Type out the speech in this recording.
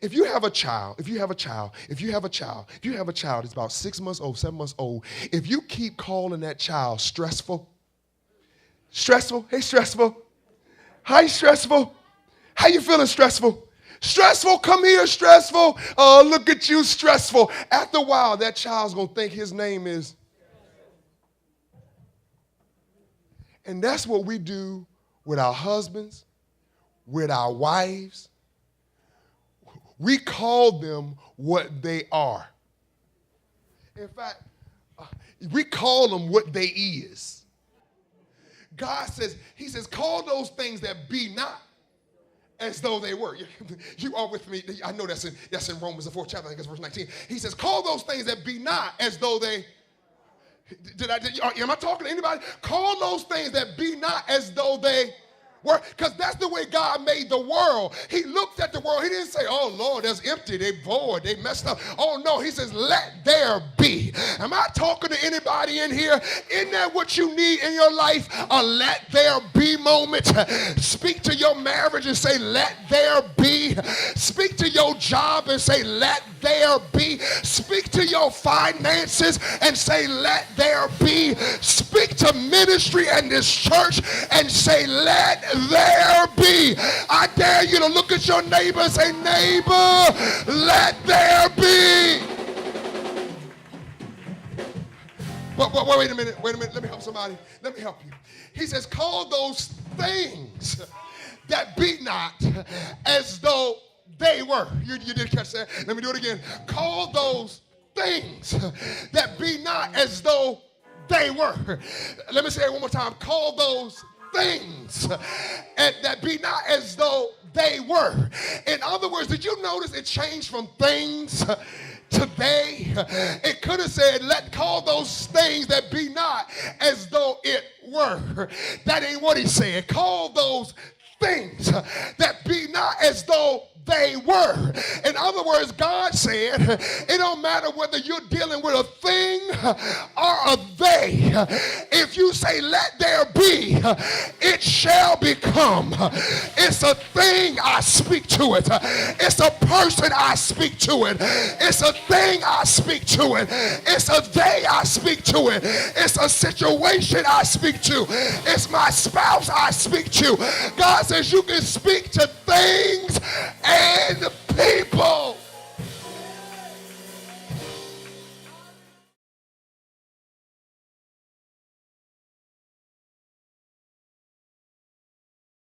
If you have a child, if you have a child, if you have a child, if you have a child that's about 6 months old, 7 months old, if you keep calling that child stressful, hey stressful, hi stressful, how you feeling stressful? Stressful, come here stressful. Oh, look at you stressful. After a while, that child's gonna think his name is. And that's what we do with our husbands, with our wives. We call them what they are. In fact, we call them what they is. God says, he says, call those things that be not as though they were. You are with me. I know that's in Romans the 4th chapter, I think it's verse 19. He says, call those things that be not as though they. Am I talking to anybody? Call those things that be not as though they were, because that's the way God made the world. He looked at the world. He didn't say, oh, Lord, that's empty. They void. They messed up. Oh, no. He says, let there be. Am I talking to anybody in here? Isn't that what you need in your life? A let there be moment. Speak to your marriage and say, let there be. Speak to your job and say, let there be. Speak to your finances and say, let there be. Speak to ministry and this church and say, let there be. I dare you to look at your neighbor and say, neighbor, let there be. But wait a minute, let me help somebody. Let me help you. He says, call those things that be not as though they were. You did catch that? Let me do it again. Call those things that be not as though they were. Let me say it one more time. Call those things and that be not as though they were. In other words, did you notice it changed from things to they? It could have said, call those things that be not as though it were. That ain't what he said. Call those things that be not as though they were. In other words, God said, it don't matter whether you're dealing with a thing or a they. If you say, let there be, it shall become. It's a thing, I speak to it. It's a person, I speak to it. It's a thing, I speak to it. It's a they, I speak to it. It's a situation, I speak to. It's my spouse, I speak to. God says you can speak to things and people.